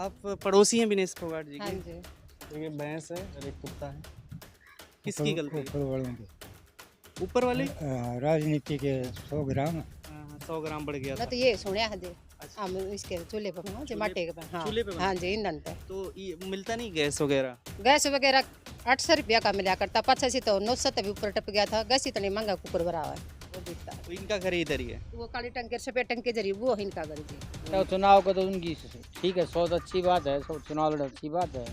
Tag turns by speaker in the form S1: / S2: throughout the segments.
S1: आप पड़ोसी हैं विनेश फोगाट जी
S2: हाँ
S1: के?
S2: जी।
S1: तो ये भैंस है और एक कुत्ता है। किसकी
S3: ऊपर
S1: गलती है?
S3: ऊपर वालों के
S1: ऊपर वाले?
S3: राजनीति के 100 ग्राम।
S1: हाँ, 100 ग्राम बढ़ गया
S2: मैं
S1: था।
S2: तो ये सुने हदे
S1: अच्छा,
S2: हम इसके चूल्हे पे बनाओ, जो
S1: चूल्हे-
S2: माटे के पे। हाँ
S1: चूल्हे पे
S2: हाँ
S1: बनाते
S2: जी, ईंधन पे।
S1: तो ये मिलता नहीं गैस वगैरह?
S2: गैस वगैरह 800 रुपया का मिला करता, 85 तो 900 भी ऊपर टप गया था। गैस इतनी महंगा कुकर भरा हुआ है, वो बिकता है।
S1: तो इनका घर ही इधर ही है।
S2: वो काली टंकी सफेद टंकी जरी वो इनका घर जी।
S4: तो चुनाव का तो उनकी ठीक है, सोच अच्छी बात है, सब चुनाव लड़े अच्छी बात है,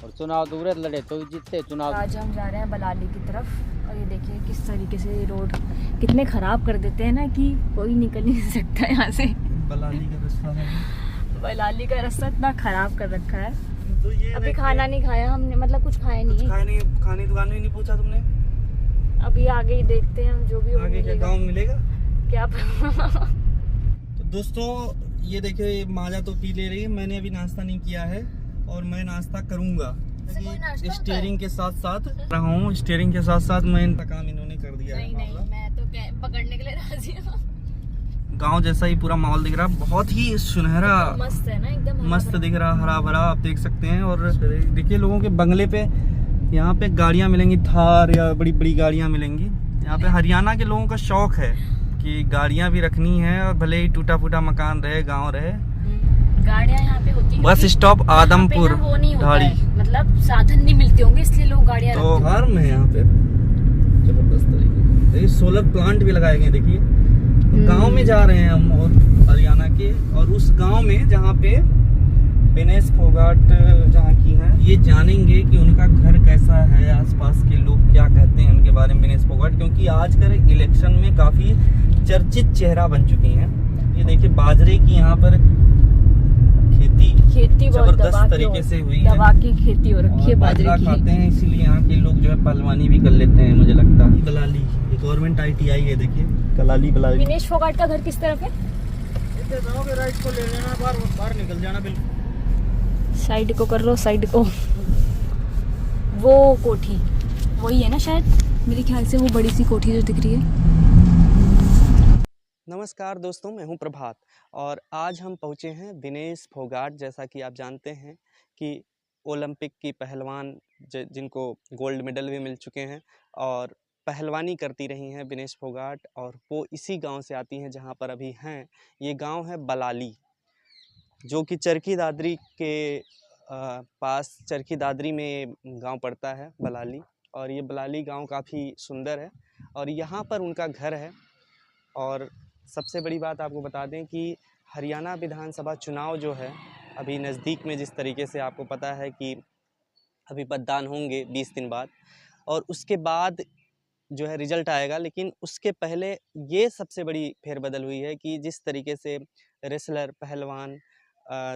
S4: और चुनाव दूर लड़े तो जीतते चुनाव।
S5: आज हम जा रहे हैं बलाली की तरफ और ये देखिए किस तरीके से ये रोड कितने खराब कर देते हैं ना कि कोई निकल ही नहीं सकता यहाँ से।
S1: बलाली का रास्ता है।
S5: बलाली का रास्ता इतना खराब कर रखा है।
S1: तो ये
S5: अभी खाना नहीं खाया हमने, मतलब कुछ खाया नहीं।
S1: खाने दुकान में नहीं पूछा तुमने?
S5: अभी आगे ही देखते हैं हम, जो भी
S1: आगे क्या गाँव मिलेगा
S5: क्या
S1: तो दोस्तों ये देखिए माजा तो पी ले रही है। मैंने अभी नाश्ता नहीं किया है और मैं नाश्ता करूंगा। स्टीयरिंग के साथ साथ रहा हूँ, स्टीयरिंग के साथ साथ मैं इनका काम इन्होंने कर दिया है।
S5: नहीं, मैं तो पकड़ने के लिए राजी हूँ।
S1: गांव जैसा ही पूरा माहौल दिख रहा है, बहुत ही सुनहरा
S5: मस्त है ना, एकदम
S1: मस्त दिख रहा, हरा भरा आप देख सकते हैं। और देखिए लोगों के बंगले पे यहाँ पे गाड़ियाँ मिलेंगी, थार या बड़ी बड़ी गाड़ियाँ मिलेंगी। यहाँ पे हरियाणा के लोगों का शौक है कि गाड़ियाँ भी रखनी है, और भले ही टूटा फूटा मकान रहे, गाँव रहे।
S5: गाड़ियाँ यहाँ पे होती है,
S1: बस स्टॉप आदमपुर
S5: वो नहीं होता
S1: ढाड़ी,
S5: है, मतलब साधन नहीं मिलते होंगे इसलिए लोग गाड़ियाँ
S1: तो फार्म है यहाँ पे जबरदस्त तरीके से। सोलर प्लांट भी लगाए गए देखिए। गांव में जा रहे हैं हम, और हरियाणा के, और उस गांव में जहाँ पे विनेश फोगाट जहाँ की हैं, ये जानेंगे कि उनका घर कैसा है, आसपास के लोग क्या कहते हैं उनके बारे में विनेश फोगाट, क्योंकि आजकल इलेक्शन में काफी चर्चित चेहरा बन चुकी हैं। ये देखिए बाजरे की यहाँ पर खेती जबरदस्त तरीके से हुई है।
S5: दवा की खेती हो रखी है बाजरे की।
S1: खाते हैं इसीलिए यहाँ के लोग जो है पहलवानी भी कर लेते हैं, मुझे लगता है। बलाली ये गवर्नमेंट ITI है, देखिए कलाली बलाली।
S5: विनेश फोगाट का घर किस तरफ है?
S1: राइट को ले लेना, बाहर निकल जाना बिल्कुल।
S5: साइड को कर लो, साइड को। वो कोठी वही है ना शायद, मेरे ख्याल से वो बड़ी सी कोठी जो दिख रही है।
S1: नमस्कार दोस्तों, मैं हूं प्रभात और आज हम पहुंचे हैं विनेश फोगाट। जैसा कि आप जानते हैं कि ओलंपिक की पहलवान जिनको गोल्ड मेडल भी मिल चुके हैं और पहलवानी करती रही हैं विनेश फोगाट, और वो इसी गांव से आती हैं जहां पर अभी हैं। ये गांव है बलाली, जो कि चरखी दादरी के पास, चरखी दादरी में गांव पड़ता है बलाली। और ये बलाली गांव काफ़ी सुंदर है और यहाँ पर उनका घर है। और सबसे बड़ी बात आपको बता दें कि हरियाणा विधानसभा चुनाव जो है अभी नज़दीक में, जिस तरीके से आपको पता है कि अभी मतदान होंगे 20 दिन बाद, और उसके बाद जो है रिजल्ट आएगा। लेकिन उसके पहले ये सबसे बड़ी फेरबदल हुई है कि जिस तरीके से रेसलर पहलवान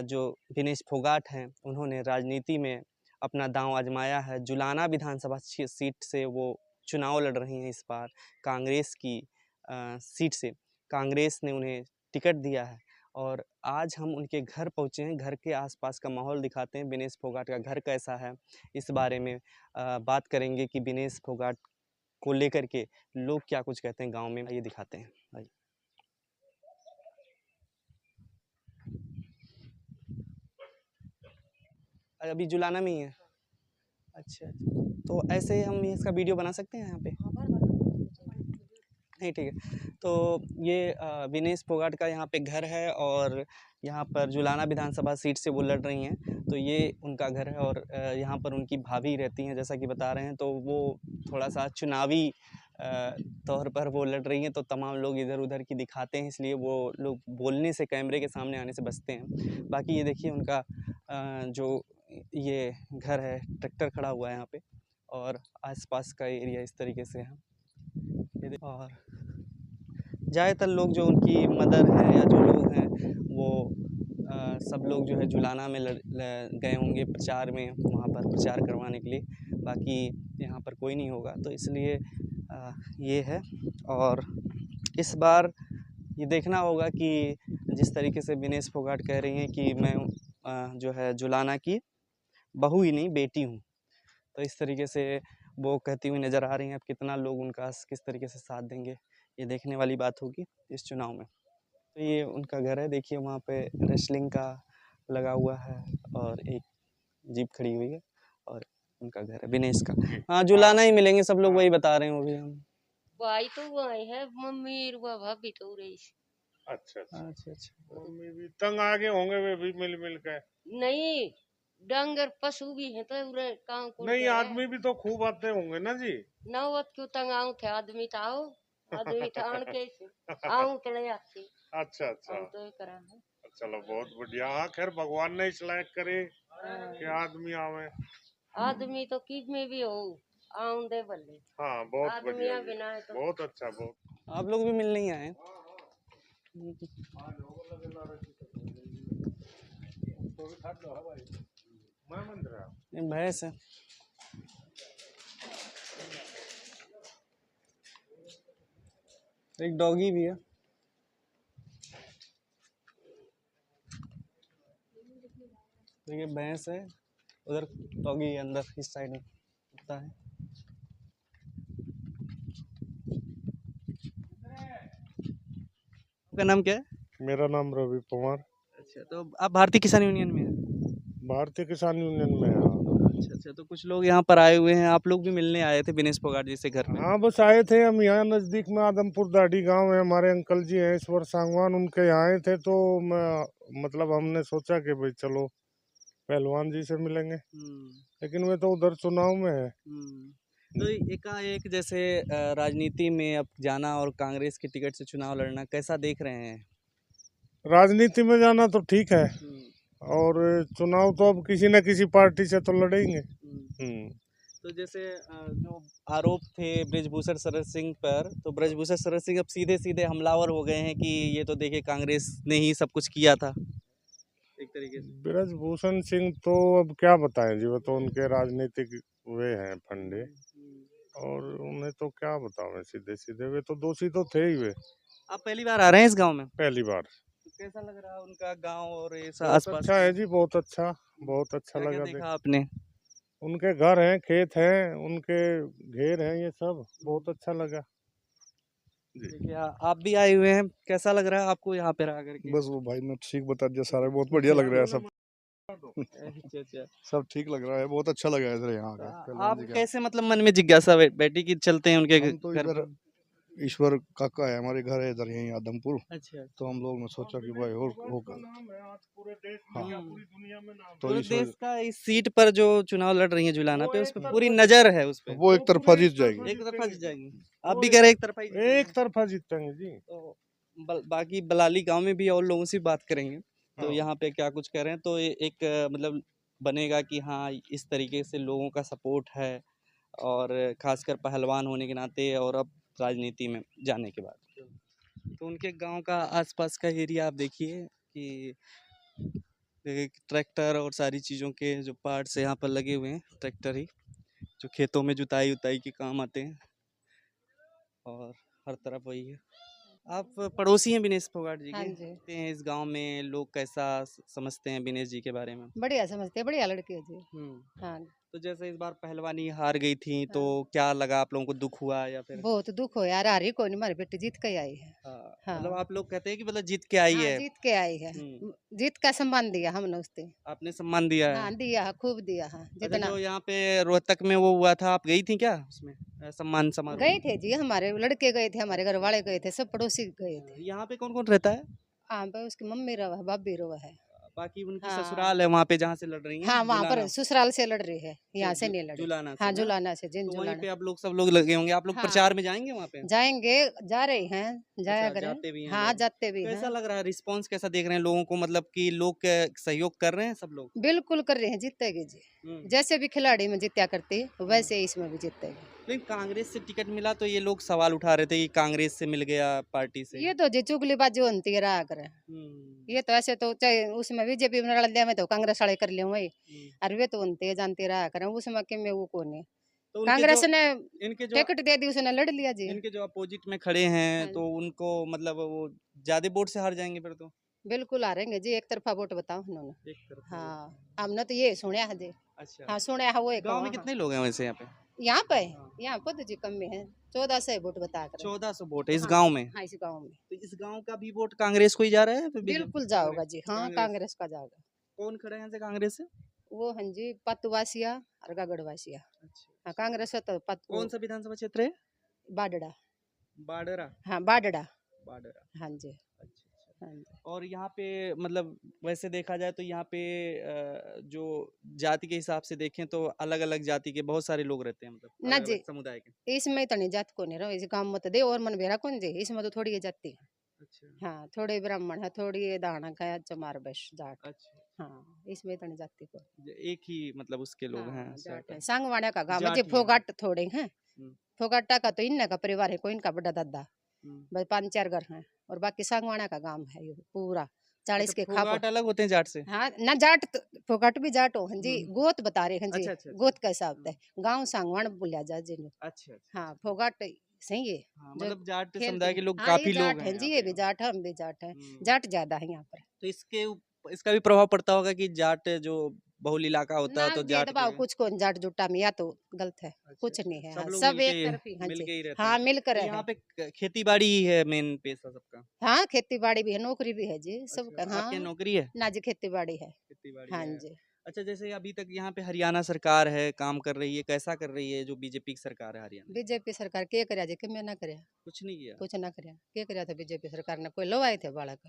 S1: जो विनेश फोगाट हैं, उन्होंने राजनीति में अपना दांव आजमाया है। जुलाना विधानसभा सीट से वो चुनाव लड़ रही हैं इस बार, कांग्रेस की सीट से। कांग्रेस ने उन्हें टिकट दिया है और आज हम उनके घर पहुंचे हैं। घर के आसपास का माहौल दिखाते हैं, विनेश फोगाट का घर कैसा है, इस बारे में बात करेंगे कि विनेश फोगाट को लेकर के लोग क्या कुछ कहते हैं गांव में। ये दिखाते हैं भाई। अभी जुलाना में ही है। अच्छा, तो ऐसे हम इसका वीडियो बना सकते हैं यहाँ पे? नहीं, ठीक है। तो ये विनेश फोगाट का यहाँ पे घर है और यहाँ पर जुलाना विधानसभा सीट से वो लड़ रही हैं, तो ये उनका घर है। और यहाँ पर उनकी भाभी रहती हैं, जैसा कि बता रहे हैं। तो वो थोड़ा सा चुनावी तौर पर वो लड़ रही हैं, तो तमाम लोग इधर उधर की दिखाते हैं, इसलिए वो लोग बोलने से, कैमरे के सामने आने से बचते हैं। बाकी ये देखिए उनका जो ये घर है, ट्रैक्टर खड़ा हुआ है यहाँ पे, और आसपास का एरिया इस तरीके से है। और ज़्यादातर लोग जो उनकी मदर हैं या जो लोग हैं वो सब लोग जो है जुलाना में गए होंगे प्रचार में, वहाँ पर प्रचार करवाने के लिए। बाकी यहाँ पर कोई नहीं होगा, तो इसलिए ये है। और इस बार ये देखना होगा कि जिस तरीके से विनेश फोगाट कह रही हैं कि मैं जो है जुलाना की बहू ही नहीं बेटी हूँ, तो इस तरीके से वो कहती हुई नज़र आ रही हैं। अब कितना लोग उनका किस तरीके से साथ देंगे, ये देखने वाली बात होगी इस चुनाव में। तो ये उनका घर है, देखिए वहाँ पे रेसलिंग का लगा हुआ है और एक जीप खड़ी हुई है और उनका घर है विनेश का। हाँ, जुलाना ही मिलेंगे सब लोग, वही बता रहे हैं वो भी हम।
S6: भाई तो वो आए हैं, मम्मी और वो भाभी तो रही।
S7: अच्छा अच्छा।
S1: अच्छा अच्छा।
S7: मम्मी भी तंग आगे होंगे वे भी मिल मिल के।
S6: नहीं, डंगर पशु भी है तो उरे काम को
S7: नहीं आदमी भी तो खूब आते होंगे ना जी।
S6: नौवत क्यों तंग आऊं थे आदमी तो आओ, आदमी तो आन के आऊं चले आते
S7: अच्छा अच्छा।
S6: हम तो ये करा है।
S7: चलो बहुत बढ़िया। हाँ खैर भगवान ने इस लायक करे
S6: हाँ,
S7: कि आदमी आवे।
S6: आदमी तो किस में भी हो आऊं दे बल्ले।
S7: हाँ बहुत
S6: आदमी
S7: बढ़िया जी।
S6: बिना है तो
S7: बहुत अच्छा बहुत।
S1: आप लोग भी मिलने ही आए हैं? ये भैंस है। एक डॉगी भी है। देखिए भैंस है, उधर डॉगी अंदर इस साइड में कुत्ता है। आपका नाम क्या है?
S7: मेरा नाम रवि कुमार।
S1: अच्छा, तो आप भारतीय किसान यूनियन में हैं?
S7: भारतीय किसान यूनियन में है। हाँ।
S1: अच्छा अच्छा, तो कुछ लोग यहाँ पर आए हुए हैं, आप लोग भी मिलने आए थे विनेश फोगाट जी से घर पे?
S7: हाँ बस आए थे हम यहाँ नजदीक में आदमपुर दाढ़ी गांव है, हमारे अंकल जी हैं ईश्वर सांगवान, उनके यहाँ आए थे तो मतलब हमने सोचा कि भाई चलो पहलवान जी से मिलेंगे, लेकिन वे तो उधर चुनाव में है।
S1: तो एकाएक जैसे राजनीति में अब जाना और कांग्रेस की टिकट से चुनाव लड़ना कैसा देख रहे हैं?
S7: राजनीति में जाना तो ठीक है और चुनाव तो अब किसी न किसी पार्टी से तो लड़ेंगे।
S1: तो जैसे जो आरोप थे ब्रजभूषण शरद सिंह पर, तो ब्रजभूषण शरद सिंह अब सीधे सीधे हमलावर हो गए हैं कि ये तो देखिए कांग्रेस ने ही सब कुछ किया था एक तरीके से।
S7: ब्रजभूषण सिंह तो अब क्या बताएं जी, वो तो उनके राजनीतिक वे हैं फंडे और उन्हें तो क्या बताओ सीधे सीधे, वे तो दोषी तो थे ही वे।
S1: आप पहली बार आ रहे हैं इस गांव में?
S7: पहली बार।
S1: तो कैसा लग रहा है उनका गांव और ये सब
S7: बहुत
S1: आसपास?
S7: अच्छा है जी, बहुत अच्छा, बहुत अच्छा
S1: क्या
S7: लगा।
S1: देखा आपने?
S7: उनके घर हैं, खेत हैं, उनके घेर हैं, ये सब बहुत अच्छा लगा।
S1: देखिए आप भी आए हुए हैं, कैसा लग रहा है आपको यहाँ पे रह करके?
S8: बस वो भाई ने ठीक बता दिया सारा, बहुत बढ़िया लग रहा है सब।
S1: अच्छा अच्छा।
S8: सब ठीक लग रहा है, बहुत अच्छा लगा है इधर यहाँ का। पहलवान
S1: आप
S8: जी का
S1: कैसे मतलब मन में जिज्ञासा बैठी कि चलते हैं उनके
S8: हम तो
S1: घर
S8: इधर
S1: पे?
S8: ईश्वर काका है, हमारे घर है इधर यहीं आदमपुर,
S1: अच्छा,
S8: तो हम लोग ने सोचा कि भाई और होगा।
S7: पूरे देश में क्या पूरी दुनिया में नाम
S8: तो
S1: पूरे
S8: ईश्वर
S1: देश का इस सीट पर जो चुनाव लड़ रही है जुलाना पे, उस पर पूरी नजर है उस पे।
S8: वो एक तरफा जीत जाएगी।
S1: एक तरफा जीत जाएंगे? आप भी कह रहे हैं एक तरफा ही जीतेंगे?
S7: एक तरफा जीतेंगे जी।
S1: तो बाकी बलाली गांव में भी और लोगों से बात करेंगे, तो
S7: हाँ।
S1: यहाँ पे क्या कुछ कह रहे हैं, तो एक मतलब बनेगा कि हाँ इस तरीके से लोगों का सपोर्ट है, और खासकर पहलवान होने के नाते और अब राजनीति में जाने के बाद। तो उनके गांव का आसपास का एरिया आप देखिए कि ट्रैक्टर और सारी चीज़ों के जो पार्ट्स यहाँ पर लगे हुए हैं, ट्रैक्टर ही जो खेतों में जुताई उताई के काम आते हैं, और हर तरफ वही है। आप पड़ोसी हैं विनेश फोगाट जी
S2: हाँ
S1: के?
S2: जी।
S1: देखते हैं इस गांव में लोग कैसा समझते हैं विनेश जी के बारे में?
S2: बढ़िया समझते हैं, बढ़िया लड़के हैं जी। हाँ,
S1: तो जैसे इस बार पहलवानी हार गई थी, तो
S2: हाँ।
S1: क्या लगा आप लोगों को? दुख हुआ या फिर?
S2: बहुत दुख हो यार, हारी कोई नहीं, हमारी बेटी जीत के आई है।
S1: हाँ,
S2: हाँ।
S1: मतलब आप लोग कहते हैं कि मतलब जीत के आई
S2: हाँ,
S1: है।
S2: जीत के आई है।
S1: हम्म।
S2: जीत का सम्मान दिया हमने उससे।
S1: आपने सम्मान दिया है?
S2: हाँ, दिया है, खूब दिया है,
S1: अच्छा,
S2: जितना।
S1: जो यहाँ पे रोहतक में वो हुआ था, आप गई थी क्या उसमें सम्मान समारोह?
S2: गए थे जी, हमारे लड़के गए थे, हमारे घर वाले गए थे, सब पड़ोसी गए थे।
S1: यहाँ पे कौन कौन रहता है?
S2: हाँ, भाई उसकी मम्मी रवा है, भाभी रवा है।
S1: बाकी उनकी
S2: हाँ।
S1: ससुराल है वहाँ पे जहाँ से लड़ रही हैं?
S2: हाँ, वहाँ पर
S1: जुलाना?
S2: ससुराल से लड़ रही है, यहाँ से नहीं लड़ी।
S1: जुलाना से
S2: हाँ,
S1: ना?
S2: जुलाना से, जिन
S1: तो वहीं
S2: जुलाना।
S1: पे आप लोग सब लोग लगे होंगे, आप लोग
S2: हाँ।
S1: प्रचार में जाएंगे वहाँ पे?
S2: जाएंगे, जा रहे हैं, जाया
S1: अच्छा,
S2: करें।
S1: जाते भी हैं
S2: हाँ,
S1: लोग।
S2: जाते भी
S1: कैसा
S2: हैं।
S1: लग रहा है, रिस्पांस कैसा देख रहे हैं लोगों को, मतलब कि लोग सहयोग कर रहे हैं सब लोग?
S2: बिल्कुल कर रहे हैं, जीतेगी जी। जैसे भी खिलाड़ी में जीत्या करती वैसे इसमें भी जीतेगी।
S1: लेकिन कांग्रेस से टिकट मिला तो ये लोग सवाल उठा रहे थे कि कांग्रेस से मिल गया पार्टी से।
S2: ये तो जी चुगलीबाजी होती है रहा करे। ये तो ऐसे तो चाहे उसमें बीजेपी में लड़ लिया, में तो कांग्रेस वाले कर लिया वही, और वे तो होते जानते रहा करें, उसमें के में वो कौन है।
S1: तो उनके
S2: कांग्रेस
S1: जो-
S2: ने
S1: इनके जो
S2: टिकट दे दी, उसने लड़ लिया जी।
S1: इनके जो अपोजिट में खड़े हैं,
S2: हाँ।
S1: तो उनको मतलब वो ज्यादा वोट से हार जाएंगे फिर तो?
S2: बिल्कुल हारेंगे जी, एक तरफा वोट बताओ उन्होंने।
S1: एक तरफ।
S2: हाँ, हमने तो ये सुना है जी।
S1: अच्छा,
S2: हाँ, सुना है वो एक
S1: गांव में
S2: वहाँ।
S1: कितने लोग हैं वैसे यहाँ पे?
S2: यहाँ पे
S1: हाँ।
S2: यहाँ खुद जी कम में है, 1400 वोट बता कर।
S1: 1400 वोट है इस
S2: हाँ।
S1: गांव में?
S2: हाँ, इस गाँव में
S1: तो इस गांव का भी वोट कांग्रेस को ही जा रहा है फिर बीजेपी?
S2: बिल्कुल जाओगा जी। हाँ,
S1: कांग्रेस।
S2: कांग्रेस का जाओगा।
S1: कौन खड़े हैं से कांग्रेस से?
S2: वो हाँ जी पतवासिया और गगड़वासिया।
S1: अच्छा,
S2: हाँ कांग्रेस है तो
S1: कौन सा विधानसभा क्षेत्र है?
S2: बाडड़ा।
S1: बाडरा।
S2: हाँ बाडड़ा।
S1: बाडरा।
S2: हाँ जी।
S1: अच्छा, अच्छा।
S2: हाँ जी।
S1: और यहाँ पे मतलब वैसे देखा जाए तो यहाँ पे जो जाति के हिसाब से देखें तो अलग-अलग जाति के बहुत सारे लोग रहते हैं, मतलब
S2: ना
S1: अलग-अलग
S2: जी
S1: समुदाय के।
S2: इसमें तो नहीं जात को नहीं रहो इस गांव में तो दे और मन बेरा कौन जी इसमें तो थोड़ी ये जाति है।
S1: अच्छा,
S2: हाँ थोड़े ब्राह्मण है थोड़ी ये दाना का चमार बस जाट।
S1: अच्छा।
S2: हाँ इसमें तो नहीं जाति को।
S1: एक ही मतलब उसके लोग हैं,
S2: हाँ जाट
S1: ऐसा
S2: है सांगवाड़ा का गांव है जी
S1: जाट ही है।
S2: फोगाट थोड़े हैं।
S1: हुँ,
S2: फोगाटा का तो इनका का परिवार है कोई इनका बड़ा दादा
S1: हुँ।
S2: बस 5-4 घर हैं और बाकी सांगवाड़ा का गांव है ये पूरा 40
S1: अच्छा,
S2: के खाप।
S1: फोगाट अलग होते हैं जाट से?
S2: हाँ ना जाट तो फोगाट भी जाट हो हाँ जी
S1: हुँ।
S2: गोत बता रहे हैं जी
S1: अच्छा, अच्छा, अच्छा।
S2: गोत का हिसाब से गांव सांगवाड़ बोलिया जा जी
S1: अच्छा, अच्छा।
S2: हाँ फोगाट सही है
S1: हाँ,
S2: जो
S1: मतलब जाट
S2: खेलते
S1: समुदाय
S2: हैं।
S1: के लोग
S2: हाँ ये
S1: काफ़ी लोग
S2: जाट
S1: हैं
S2: है
S1: यहाँ
S2: जी
S1: पे।
S2: ये भी जाट है हम भी जाट है
S1: हुँ।
S2: जाट ज्यादा है यहाँ पर।
S1: तो इसका भी प्रभाव पड़ता होगा कि जाट जो बहुल इलाका होता है
S2: ना
S1: तो जाट
S2: भेदभाव
S1: के
S2: कुछ कौन जाट जुटा में या तो गलत है
S1: अच्छा,
S2: कुछ
S1: अच्छा।
S2: नहीं है
S1: सब
S2: हाँ,
S1: लोग
S2: सब
S1: मिलके
S2: एक तरफी हाँ
S1: मिलके
S2: जी
S1: ही रहते
S2: हाँ
S1: हैं।
S2: मिलकर
S1: तो
S2: है।
S1: यहाँ पे खेती-बाड़ी ही है मेन पेशा सबका?
S2: हाँ खेती बाड़ी भी है नौकरी भी है जी सब
S1: अच्छा,
S2: हाँ
S1: आपके यहाँ नौकरी है?
S2: ना जी खेती बाड़ी है।
S1: खेती-बाड़ी
S2: हाँ
S1: है।
S2: जी
S1: अच्छा, जैसे अभी तक यहाँ पे हरियाणा सरकार है, काम कर रही है, कैसा कर रही है जो बीजेपी की सरकार है हरियाणा?
S2: बीजेपी सरकार के करया जी कि मैं ना करया
S1: कुछ नहीं किया?
S2: कुछ ना करया के करया था बीजेपी सरकार ने कोई लवाए थे बालक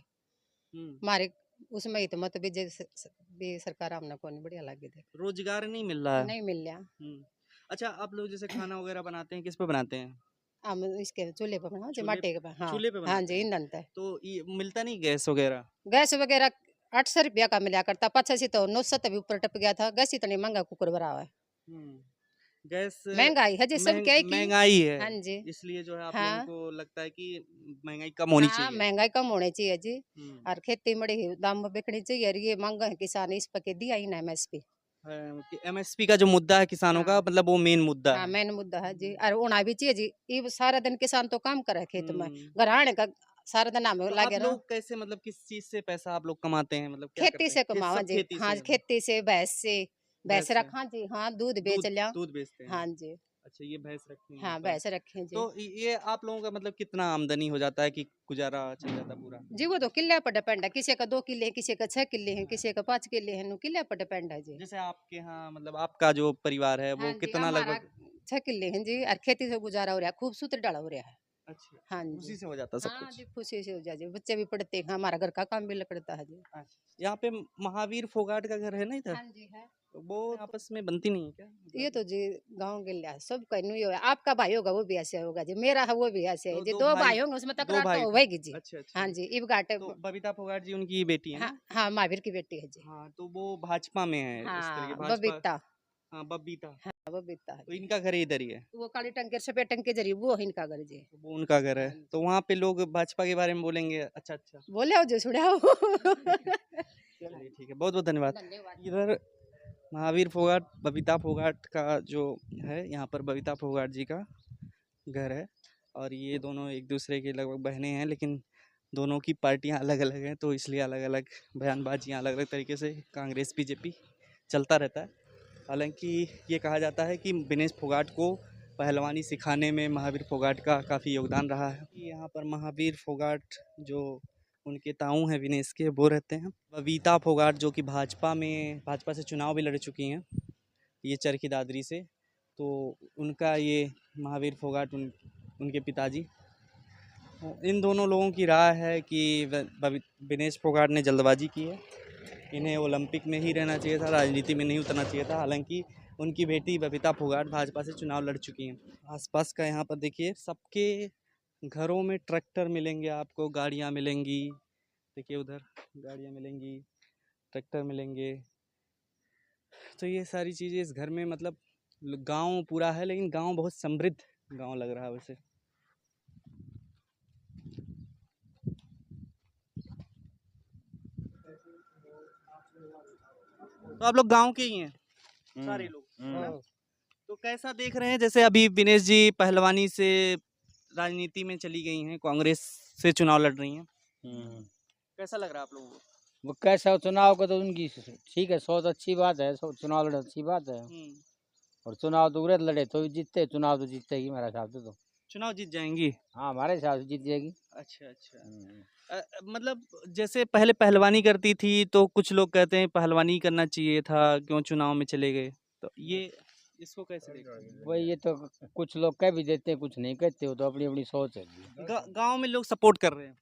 S1: हुँ।
S2: मारे उसमें ही तो मत बीजेपी सरकार हमने को नहीं बढ़िया लगी देख
S1: रोजगार नहीं मिल रहा है?
S2: नहीं मिल रहा
S1: हुँ। अच्छा, आप लोग जैसे खाना वगैरह बनाते हैं, किस पे बनाते हैं?
S2: हम इसके चूल्हे पे बनाओ जी
S1: चूल्हे
S2: माटे के पे हाँ
S1: चूल्हे पे
S2: हाँ
S1: बनाते
S2: जी
S1: हैं?
S2: ईंधन पे
S1: तो ये मिलता नहीं गैस वगैरह?
S2: गैस वगैरह 800 रुपया का मिला करता 85 तो 900 भी ऊपर टप गया था गैस इतनी महंगा कुकर भरा हुआ है
S1: हुँ। गैस
S2: महंगाई है जी सब क्या है की
S1: महँगाई है,
S2: हाँ जी
S1: इसलिए जो है आप लोगों
S2: हाँ
S1: को लगता है कि महँगाई कम होनी
S2: हाँ
S1: चाहिए।
S2: महंगाई कम होनी चाहिए जी
S1: हुँ।
S2: और खेती मड़ी दाम में बिकनी चाहिए और ये मांगा है किसान इस पर के दिया ही ना MSP।
S1: कि एमएसपी का जो मुद्दा है किसानों का
S2: हाँ
S1: मतलब वो मेन मुद्दा
S2: हाँ
S1: है।
S2: मेन मुद्दा है जी और होना भी चाहिए जी ये सारा दिन किसान तो काम करे खेत में
S1: हुँ।
S2: गराने का सारा दिन नाम
S1: तो
S2: लागे
S1: आप
S2: रहा
S1: लोग कैसे मतलब किस चीज़ से पैसा आप लोग कमाते हैं? मतलब क्या
S2: खेती
S1: करते हैं?
S2: से कमावा
S1: सब
S2: जी
S1: खेती
S2: हाँ
S1: से
S2: खेती से भैंस
S1: भैंस से
S2: रखा जी हाँ दूध बेच लिया
S1: दूध बेचते हैं।
S2: हाँ जी
S1: अच्छा, ये भैंस रखी हैं यहाँ
S2: हाँ
S1: पर।
S2: भैंस रखे जी
S1: तो ये आप लोगों का मतलब कितना आमदनी हो जाता है कि गुजारा चल जाता है पूरा?
S2: जी वो तो किले पर डिपेंड है किसी का 2 किले किसी का 6 किले हैं किसी का 5 किले हैं नु किले पर डिपेंड है जी।
S1: जैसे आपके यहाँ मतलब आपका जो परिवार है
S2: हाँ
S1: वो
S2: जी
S1: कितना
S2: हमारा
S1: लगभग
S2: 6 किले हैं जी और खेती से गुजारा हो रहा है खूब सूत्र डाला हो रहा है।
S1: अच्छा,
S2: हाँ जी
S1: उसी से हो जाता है सब
S2: हाँ
S1: कुछ?
S2: जी खुशी से हो जाए जी बच्चे भी पढ़ते हैं हमारा घर का काम भी लकड़ता है जी।
S1: अच्छा, यहाँ पे महावीर फोगाट का घर है ना इधर?
S2: हाँ जी है
S1: तो वो आपस में बनती नहीं है क्या?
S2: ये तो जी गांव गिल्ला है सब का नहीं है आपका भाई होगा वो भी ऐसे होगा जी मेरा है वो भी ऐसे है
S1: दो
S2: जी
S1: दो
S2: 2
S1: भाई
S2: भाई होंगे उसमें
S1: 2
S2: तकरार
S1: भाई
S2: तो
S1: थे।
S2: होगी जी।
S1: अच्छा, अच्छा।
S2: हाँ जी इब घाटे
S1: तो बबीता फोगाट जी उनकी बेटी है
S2: हाँ
S1: ना?
S2: हाँ महावीर की बेटी है जी।
S1: हाँ, तो वो भाजपा में है इस तरह की
S2: हाँ
S1: भाजपा
S2: बबीता
S1: हाँ, बबीता।
S2: हाँ बबीता है
S1: तो
S2: जी
S1: इनका घर इधर ही है,
S2: वो काली टंकी सफेद टंकी जरिए वो है इनका घर जी।
S1: तो वो उनका घर है।
S2: हाँ
S1: तो
S2: जी
S1: वहाँ पे लोग भाजपा के बारे में बोलेंगे अच्छा, अच्छा।
S2: बोले हो जो सुने हो
S1: चलिए ठीक है, बहुत-बहुत धन्यवाद।
S2: धन्यवाद।
S1: इधर महावीर फोगाट, बबीता फोगाट का जो है यहाँ पर बबीता फोगाट जी का घर है और ये दोनों एक दूसरे के लगभग बहनें हैं लेकिन दोनों की पार्टियाँ अलग-अलग हैं तो इसलिए अलग-अलग बयानबाजियाँ अलग-अलग तरीके से कांग्रेस बीजेपी चलता रहता है। हालाँकि ये कहा जाता है कि विनेश फोगाट को पहलवानी सिखाने में महावीर फोगाट का काफ़ी योगदान रहा है। यहाँ पर महावीर फोगाट जो उनके ताऊ हैं विनेश के वो रहते हैं। बबीता फोगाट जो कि भाजपा से चुनाव भी लड़ चुकी हैं, ये चरखी दादरी से। तो उनका ये महावीर फोगाट उनके पिताजी। इन दोनों लोगों की राय है कि विनेश फोगाट ने जल्दबाजी की है। इन्हें ओलंपिक में ही रहना चाहिए था, राजनीति में नहीं उतरना चाहिए था। हालांकि उनकी बेटी बबीता फोगाट भाजपा से चुनाव लड़ चुकी हैं। आसपास का यहाँ पर देखिए सबके घरों में ट्रैक्टर मिलेंगे आपको, गाड़ियाँ मिलेंगी। देखिए उधर गाड़ियाँ मिलेंगी, ट्रैक्टर मिलेंगे। तो ये सारी चीज़ें इस घर में मतलब गांव पूरा है लेकिन गांव बहुत समृद्ध गांव लग रहा है वैसे। तो आप लोग गांव के ही हैं सारे लोग, है ना? तो कैसा देख रहे हैं जैसे अभी विनेश जी पहलवानी से राजनीति में चली गई हैं, कांग्रेस से चुनाव लड़ रही हैं, कैसा लग रहा है आप लोगों को?
S4: वो कैसा चुनाव का तो उनकी ठीक है सोच अच्छी बात है चुनाव लड़े अच्छी बात है और चुनाव तो उरे लड़े तो जीतते चुनाव तो जीतते ही मेरा हिसाब से तो
S1: चुनाव जीत जाएंगी?
S4: हाँ हमारे हिसाब से जीत जाएगी।
S1: अच्छा मतलब जैसे पहले पहलवानी करती थी तो कुछ लोग कहते हैं पहलवानी करना चाहिए था, क्यों चुनाव में चले गए, तो ये इसको कैसे देखते हैं?
S4: वही ये तो कुछ लोग कह भी देते हैं, कुछ नहीं कहते, वो तो अपनी अपनी सोच है।
S1: गांव में लोग सपोर्ट कर रहे हैं।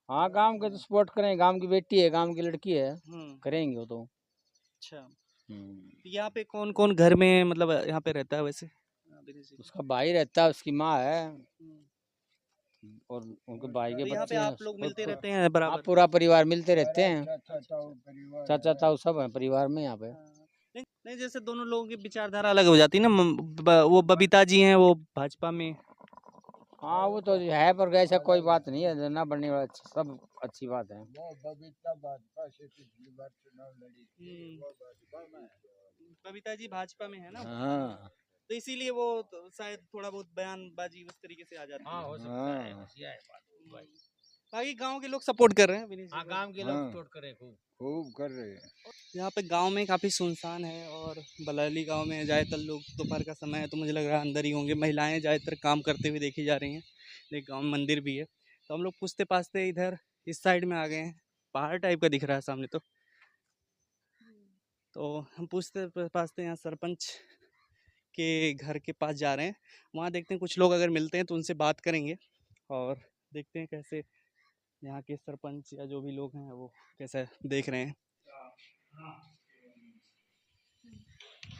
S4: हाँ गांव के तो सपोर्ट करें, गांव की बेटी है, गांव की लड़की है, करेंगे वो तो।
S1: अच्छा यहाँ पे कौन कौन घर में मतलब यहाँ पे रहता है वैसे?
S4: उसका भाई रहता है, उसकी माँ है और उनके भाई के
S1: यहाँ पे
S4: बच्चे हैं।
S1: आप लोग मिलते रहते हैं बराबर?
S4: हाँ पूरा परिवार मिलते रहते हैं, चाचा ताऊ सब है परिवार में यहाँ पे।
S1: नहीं जैसे दोनों लोगों की विचारधारा अलग हो जाती है ना, वो बबीता जी हैं वो भाजपा में।
S4: हाँ वो तो है, पर ऐसा कोई बात नहीं है, ना बनने वाला सब अच्छी बात है।
S1: बबीता जी भाजपा में है ना,
S4: हाँ
S1: तो इसीलिए वो तो शायद थोड़ा बहुत बयानबाजी उस तरीके से आ जाती है।
S4: हाँ हो सकता है।
S1: बाकी गांव के लोग सपोर्ट कर रहे हैं विनीश जी को।
S4: गांव के लोग सपोर्ट करें, खूब कर रहे हैं।
S1: यहाँ पे गांव में काफ़ी सुनसान है और बलाली गांव में ज़्यादातर लोग दोपहर का समय है तो मुझे लग रहा है अंदर ही होंगे। महिलाएं ज़्यादातर काम करते हुए देखी जा रही हैं, एक गांव में मंदिर भी है। तो हम लोग पूछते पाछते इधर इस साइड में आ गए हैं, पहाड़ टाइप का दिख रहा है सामने। तो हम पूछते पाछते यहाँ सरपंच के घर के पास जा रहे हैं, वहाँ देखते हैं कुछ लोग अगर मिलते हैं तो उनसे बात करेंगे और देखते हैं कैसे यहाँ के सरपंच या जो भी लोग हैं वो कैसे देख रहे हैं।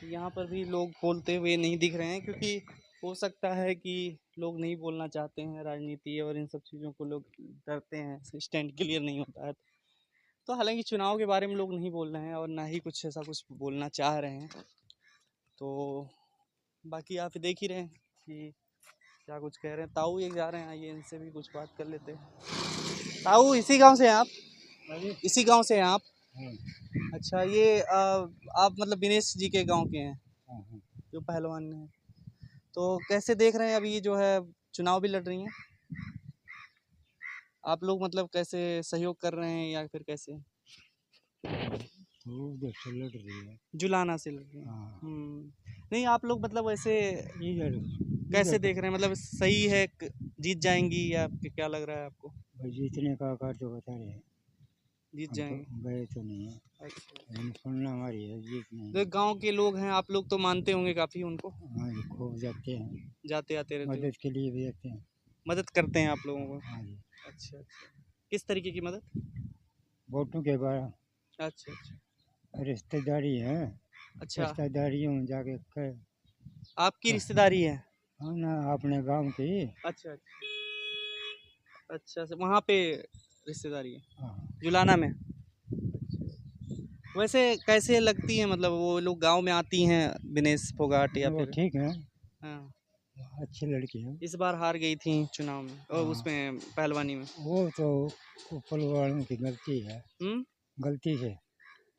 S1: यहाँ पर भी लोग बोलते हुए नहीं दिख रहे हैं, क्योंकि हो सकता है कि लोग नहीं बोलना चाहते हैं, राजनीति और इन सब चीज़ों को लोग डरते हैं, स्टैंड क्लियर नहीं होता है। तो हालांकि चुनाव के बारे में लोग नहीं बोल रहे हैं और ना ही कुछ ऐसा कुछ बोलना चाह रहे हैं। तो बाकी आप देख ही रहे हैं कि क्या कुछ कह रहे हैं। ताऊ एक जा रहे हैं, आइए इनसे भी कुछ बात कर लेते हैं। ताऊ इसी गांव से हैं आप? इसी गांव से हैं आप? अच्छा ये आप मतलब दिनेश जी के गांव के हैं जो पहलवान हैं, तो कैसे देख रहे हैं अभी जो है चुनाव भी लड़ रही हैं आप लोग, मतलब कैसे सहयोग कर रहे हैं या फिर कैसे?
S3: उधर से लड़ रही है,
S1: जुलाना से लड़ रही हैं। नहीं आप लोग मतलब वैसे कैसे देख रहे हैं, मतलब सही है जीत जाएंगी या क्या लग रहा है आपको?
S3: भाई जीतने का आकार तो बता रहे हैं,
S1: जीत जाएंगे?
S3: गए तो नहीं है।
S1: अच्छा
S3: सुनना हमारी है, जीतने
S1: तो गांव के लोग हैं, आप लोग तो मानते होंगे काफ़ी उनको?
S3: हाँ जी, खूब जाते हैं,
S1: जाते आते रहते हैं,
S3: मदद के लिए भी जाते हैं।
S1: मदद करते हैं आप लोगों को?
S3: हाँ जी,
S1: अच्छा किस तरीके की मदद?
S3: वोटों के बारे।
S1: अच्छा
S3: रिश्तेदारी है,
S1: अच्छा
S3: रिश्तेदारियों में जाके
S1: आपकी रिश्तेदारी है?
S3: हाँ ना, अपने गांव की।
S1: अच्छा वहाँ पे रिश्तेदारी है
S3: हाँ।
S1: जुलाना में? वैसे कैसे लगती है, मतलब वो लोग गांव में आती हैं दिनेश फोगाट या
S3: वो
S1: फिर?
S3: ठीक है,
S1: हाँ
S3: अच्छी लड़की है।
S1: इस बार हार गई थी चुनाव में और उसमें पहलवानी में।
S3: वो तो ऊपर वालों की गलती है, गलती से।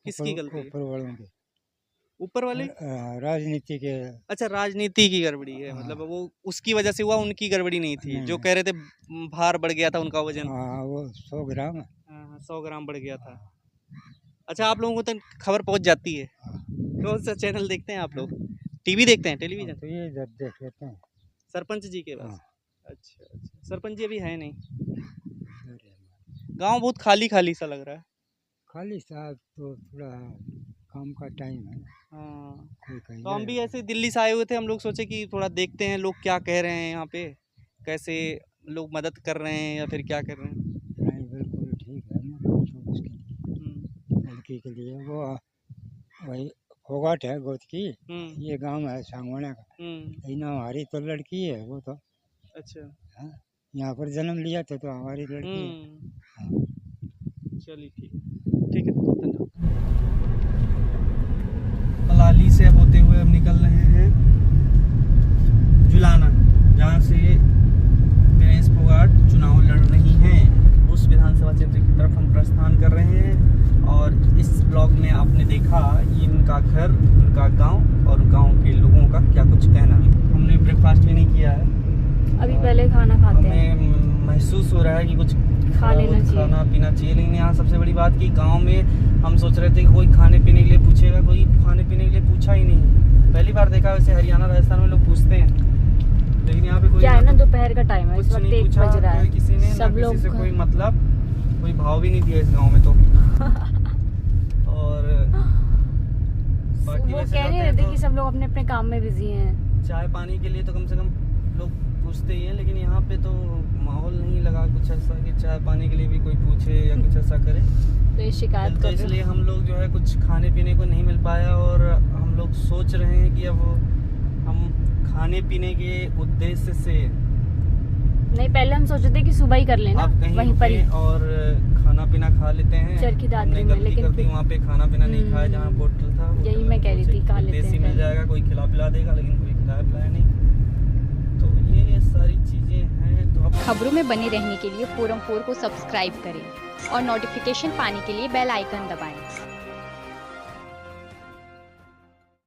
S1: किसकी गलती है?
S3: ऊपर वालों की,
S1: ऊपर वाले
S3: राजनीति के।
S1: अच्छा राजनीति की गड़बड़ी है, मतलब वो उसकी वजह से हुआ, उनकी गड़बड़ी नहीं थी? जो कह रहे थे भार बढ़ गया था उनका वजन।
S3: हाँ वो 100 ग्राम।
S1: 100 ग्राम बढ़ गया था। अच्छा आप लोगों को तो खबर पहुंच जाती है? कौन सा चैनल देखते हैं आप लोग? टीवी देखते हैं, टेलीविजन?
S3: तो ये इधर देख लेते हैं
S1: सरपंच जी के पास। अच्छा सरपंच जी अभी है नहीं, गांव बहुत खाली खाली सा लग रहा है।
S3: खाली साहब तो थोड़ा काम का टाइम है।
S1: हाँ
S3: कोई
S1: तो हम भी ऐसे दिल्ली से आए हुए थे, हम लोग सोचे कि थोड़ा देखते हैं लोग क्या कह रहे हैं यहाँ पे, कैसे लोग मदद कर रहे हैं या फिर क्या कर रहे हैं।
S3: नहीं बिल्कुल ठीक है ना, लड़की के लिए वो वही फोगाट है गोद की, ये गांव है सांगवाना का, लेकिन हमारी तो लड़की है वो तो।
S1: अच्छा
S3: यहाँ पर जन्म लिया था तो हमारी लड़की है।
S1: चलिए ठीक है धन्यवाद। पलाली से होते हुए हम निकल रहे हैं जुलाना, जहाँ से दिनेश फोगाट चुनाव लड़ रही हैं, उस विधानसभा क्षेत्र की तरफ हम प्रस्थान कर रहे हैं। और इस ब्लॉग में आपने देखा इनका घर, उनका गांव और गांव के लोगों का क्या कुछ कहना। हमने ब्रेकफास्ट भी नहीं किया है,
S5: अभी पहले खाना खाते हैं।
S1: हमें महसूस हो रहा है कि कुछ
S5: खा लेना चाहिए,
S1: खाना पीना चाहिए। लेकिन यहाँ सबसे बड़ी बात कि गांव में हम सोच रहे थे कि कोई खाने पीने के लिए पूछेगा, कोई खाने पीने के लिए पूछा ही नहीं। पहली बार देखा, वैसे हरियाणा राजस्थान में लोग पूछते हैं लेकिन यहाँ पे कोई
S5: क्या है ना, दोपहर का टाइम है, इस
S1: कुछ
S5: वक्त
S1: नहीं
S5: 1
S1: पूछा
S5: बज रहा
S1: कोई
S5: है,
S1: किसी ने,
S5: सब
S1: ना
S5: लोग
S1: किसी से कोई मतलब, कोई भाव भी नहीं दिया इस गांव में तो। और बाकी
S5: वो
S1: वैसे
S5: कह नहीं
S1: जाते
S5: रहे
S1: हैं
S5: थे
S1: तो
S5: कि सब लोग अपने अपने काम में बिजी हैं।
S1: चाय पानी के लिए तो कम से कम लोग पूछते ही हैं, लेकिन यहाँ पे तो माहौल नहीं लगा कुछ ऐसा कि चाय पानी के लिए भी कोई पूछे या कुछ ऐसा करे।
S5: तो ये शिकायत
S1: तो
S5: कर रहे
S1: इसलिए हम लोग जो है कुछ खाने पीने को नहीं मिल पाया, और हम लोग सोच रहे हैं कि अब हम खाने पीने के उद्देश्य से
S5: नहीं, पहले हम सोचे थे कि सुबह ही कर लेना,
S1: आप कहीं
S5: वहीं पर ही
S1: रुकें और खाना पीना खा लेते हैं।
S5: चरखी दादरी
S1: हमने
S5: में,
S1: गलती
S5: लेकिन
S1: कर दी,
S5: फिर-
S1: वहाँ पे खाना पीना नहीं खाया जहाँ होटल था।
S5: यही
S1: होटल
S5: मैं
S1: में
S5: कह रही
S1: सोचे
S5: थी, खा
S1: कि
S5: लेते हैं
S1: देसी मिल
S5: पहले।
S1: जाएगा, कोई खिला पिला देगा, लेकिन कोई खिलाया पिलाया नहीं। तो ये सारी चीजें हैं। तो अब
S9: खबरों में बने रहने के लिए फोरम 4 को सब्सक्राइब करें और नोटिफिकेशन पाने के लिए बेल आइकन दबाएं।